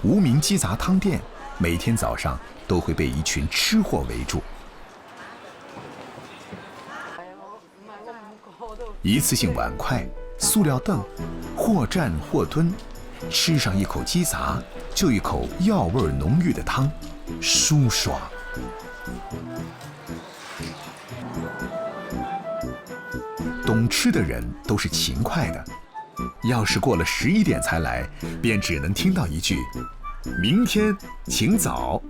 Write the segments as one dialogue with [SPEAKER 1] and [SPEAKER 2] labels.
[SPEAKER 1] 无名鸡杂汤店每天早上都会被一群吃货围住。一次性碗筷、塑料凳，或站或蹲，吃上一口鸡杂，就一口药味浓郁的汤，舒爽。懂吃的人都是勤快的，要是过了11点才来，便只能听到一句：“明天请早。”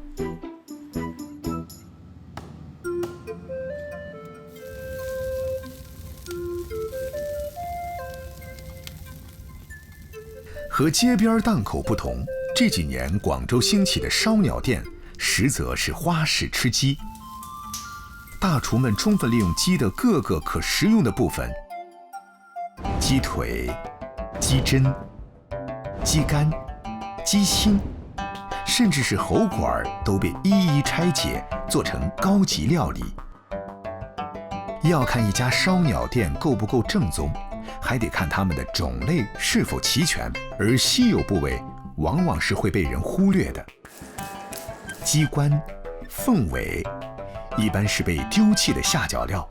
[SPEAKER 1] 和街边档口不同，这几年广州兴起的烧鸟店，实则是花式吃鸡。大厨们充分利用鸡的各个可食用的部分，鸡腿、鸡胗、鸡肝、鸡心，甚至是喉管都被一一拆解，做成高级料理。要看一家烧鸟店够不够正宗，还得看它们的种类是否齐全，而稀有部位往往是会被人忽略的。鸡冠、凤尾一般是被丢弃的下脚料，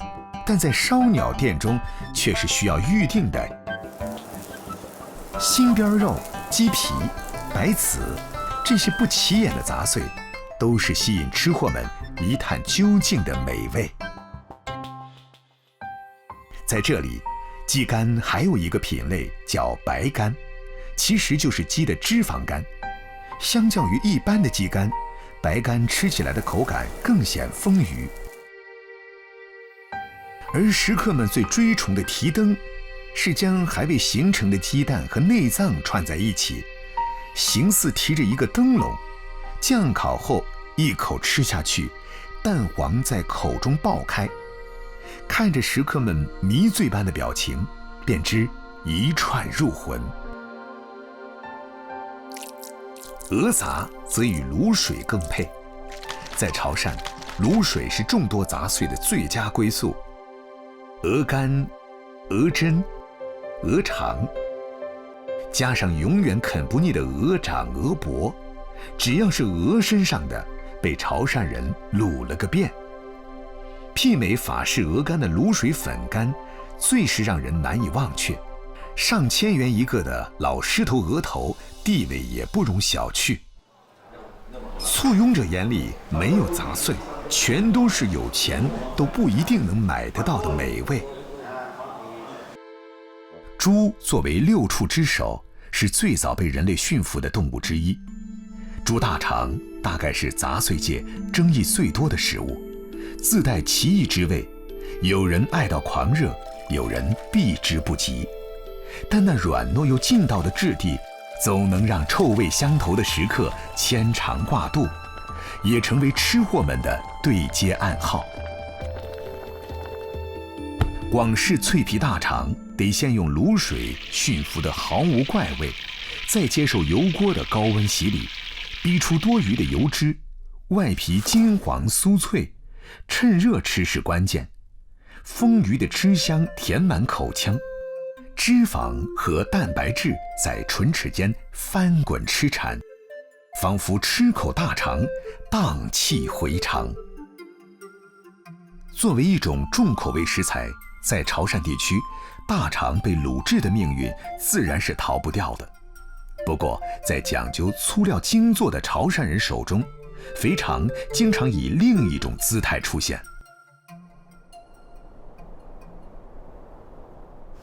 [SPEAKER 1] 但在烧鸟店中却是需要预定的。心边肉、鸡皮、白子，这些不起眼的杂碎，都是吸引吃货们一探究竟的美味。在这里，鸡肝还有一个品类叫白肝，其实就是鸡的脂肪肝。相较于一般的鸡肝，白肝吃起来的口感更显丰腴。而食客们最追崇的提灯，是将还未形成的鸡蛋和内脏串在一起，形似提着一个灯笼，酱烤后一口吃下去，蛋黄在口中爆开。看着食客们迷醉般的表情，便知一串入魂。鹅杂则与卤水更配。在潮汕，卤水是众多杂碎的最佳归宿。鹅肝、鹅胗、鹅肠，加上永远啃不腻的鹅掌、鹅脖，只要是鹅身上的，被潮汕人卤了个遍。媲美法式鹅肝的卤水粉干，最是让人难以忘却。上千元一个的老狮头鹅头，地位也不容小觑。簇拥者眼里没有杂碎，全都是有钱都不一定能买得到的美味。猪作为六畜之首，是最早被人类驯服的动物之一。猪大肠大概是杂碎界争议最多的食物，自带奇异之味，有人爱到狂热，有人避之不及。但那软糯又劲道的质地，总能让臭味相投的食客牵肠挂肚，也成为吃货们的对接暗号。广式脆皮大肠得先用卤水驯服得毫无怪味，再接受油锅的高温洗礼，逼出多余的油脂，外皮金黄酥脆，趁热吃是关键。丰腴的汁香填满口腔，脂肪和蛋白质在唇齿间翻滚吃缠，仿佛吃口大肠，荡气回肠。作为一种重口味食材，在潮汕地区，大肠被卤制的命运自然是逃不掉的。不过，在讲究粗料精做的潮汕人手中，肥肠经常以另一种姿态出现。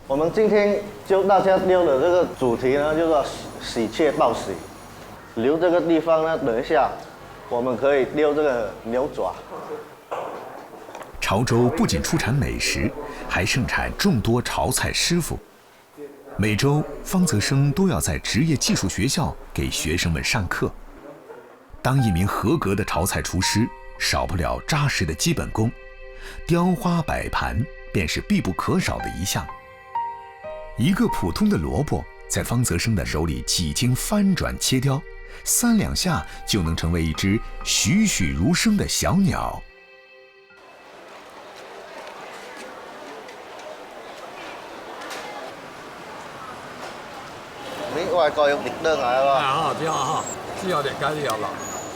[SPEAKER 2] 我们今天教大家溜的这个主题呢，就叫喜鹊报喜。溜这个地方呢，等一下我们可以溜这个牛爪。
[SPEAKER 1] 潮州不仅出产美食，还盛产众多潮菜师傅。每周，方泽生都要在职业技术学校给学生们上课。当一名合格的潮菜厨师，少不了扎实的基本功，雕花摆盘便是必不可少的一项。一个普通的萝卜，在方泽生的手里几经翻转切雕，3两下就能成为一只栩栩如生的小鸟。
[SPEAKER 2] 外国用热灯来
[SPEAKER 3] 啊，
[SPEAKER 2] 吧？
[SPEAKER 3] 好，挺好哈，只要点改了啦。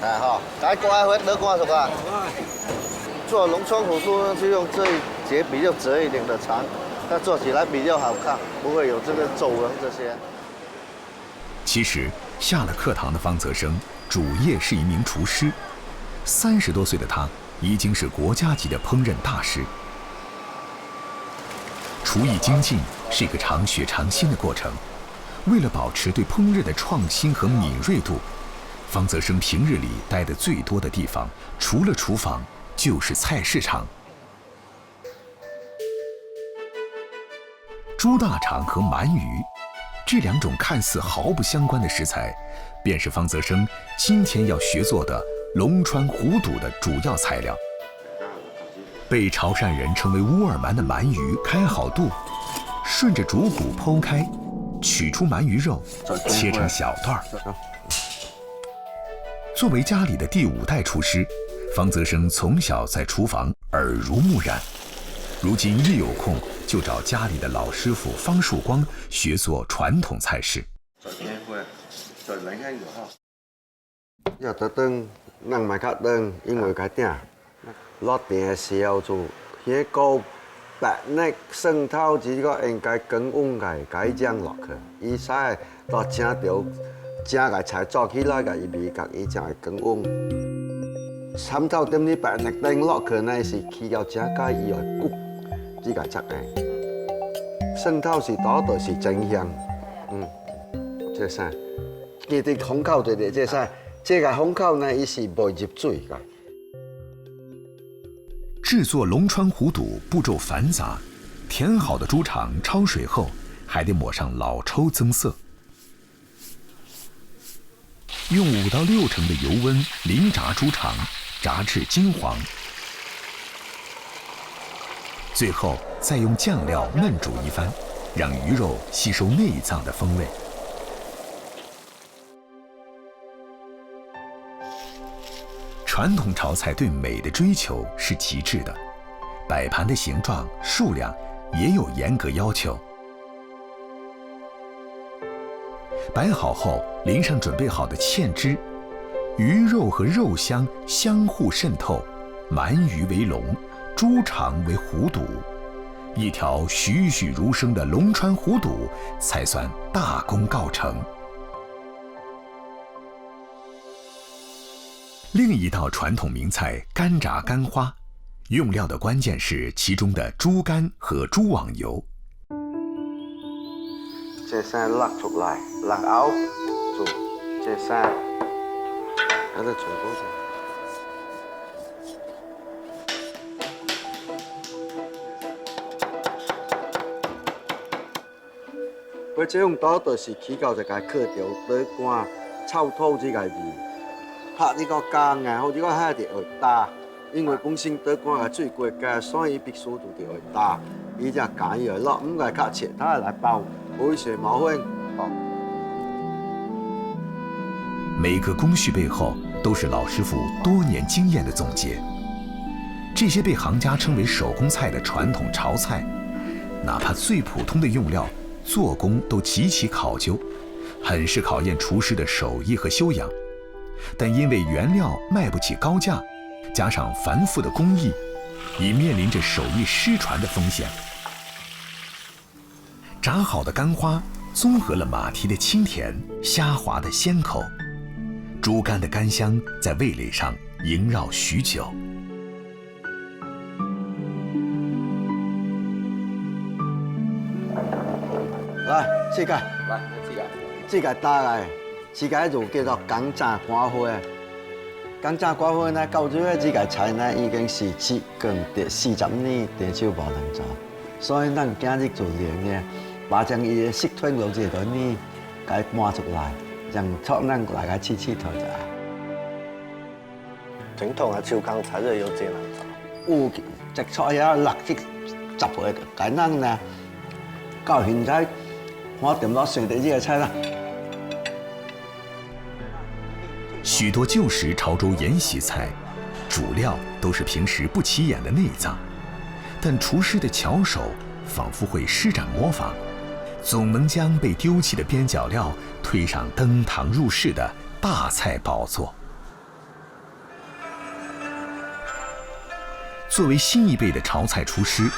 [SPEAKER 2] 哎哈，改挂会得挂什么？做龙川虎肚呢，就用这一节比较折一点的肠，那做起来比较好看，不会有这个皱纹这些。
[SPEAKER 1] 其实下了课堂的方泽生，主业是一名厨师。30多岁的他，已经是国家级的烹饪大师。厨艺精进是一个常学常新的过程。为了保持对烹饪的创新和敏锐度，方泽生平日里待得最多的地方，除了厨房，就是菜市场。猪大肠和鳗鱼，这2种看似毫不相关的食材，便是方泽生今天要学做的龙川虎肚的主要材料。被潮汕人称为乌尔鳗的鳗鱼开好肚，顺着主骨剖开，取出鳗鱼肉，切成小段。作为家里的第5代厨师，方泽生从小在厨房耳濡目染，如今一有空就找家里的老师傅方树光学做传统菜式。
[SPEAKER 4] 要得灯，人买较灯，因为cái店，落店的时候就迄个白肉生头只个应该更温cái酱落去，伊使到整条整个菜做起来个伊味觉伊就会更温。参透点你白肉灯落去呢是起到整个伊会焗，只个汁的。生头是倒就是真香，这啥？记得烘烤对对，这啥？这个烘烤呢，伊是袂入水个。
[SPEAKER 1] 制作龙川虎肚步骤繁杂，填好的猪肠焯水后，还得抹上老抽增色。用5到6成的油温淋炸猪肠，炸至金黄，最后再用酱料焖煮一番，让鱼肉吸收内脏的风味。传统潮菜对美的追求是极致的，摆盘的形状、数量也有严格要求。摆好后，淋上准备好的芡汁，鱼肉和肉香相互渗透，鳗鱼为龙，猪肠为虎肚，一条栩栩如生的龙川虎肚才算大功告成。另一道传统名菜干炸干花，用料的关键是其中的猪肝和猪网油。
[SPEAKER 4] 这先落出来，落后就这先，把它全部先。我这种刀就是起到一个去掉底干臭土这个味。拍呢個羹啊，或者講蝦條會打，因為本身德國係最貴嘅，所以必須就會打。伊只羹要落，唔係靠其他來包，會水冇分。
[SPEAKER 1] 每个工序背后都是老师傅多年经验的总结。这些被行家称为手工菜的传统潮菜，哪怕最普通的用料，做工都极其考究，很是考验厨师的手艺和修养。但因为原料卖不起高价，加上繁复的工艺，已面临着手艺失传的风险。炸好的干花综合了马蹄的清甜、虾滑的鲜口，猪肝的干香在味蕾上萦绕许久。
[SPEAKER 4] 来，这个，这个打来。这个就叫做干炸干花。干炸干花呢，到最后这个菜呢，已经是接近40年地少无人做，所以咱今日就练呢，把将伊的食吞落这段呢，给搬出来，让让咱大家试试头就。
[SPEAKER 2] 傳統嘅潮坑菜都有這難做。
[SPEAKER 4] 有隻菜呀，60歲嘅人呢，到現在我點落選的這個菜啦。
[SPEAKER 1] 许多旧时潮州沿袭菜，主料都是平时不起眼的内脏，但厨师的巧手仿佛会施展魔法，总能将被丢弃的边角料推上登堂入室的大菜宝座。作为新一辈的炒菜厨师，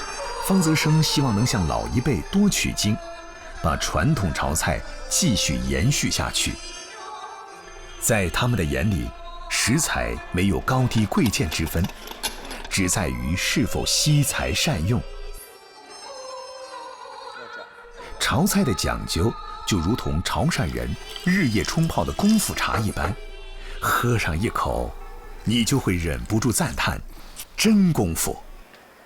[SPEAKER 1] 方泽生希望能向老一辈多取经，把传统炒菜继续延续下去。在他们的眼里，食材没有高低贵贱之分，只在于是否惜才善用。炒菜的讲究就如同潮汕人日夜冲泡的功夫茶一般，喝上一口，你就会忍不住赞叹：真功夫！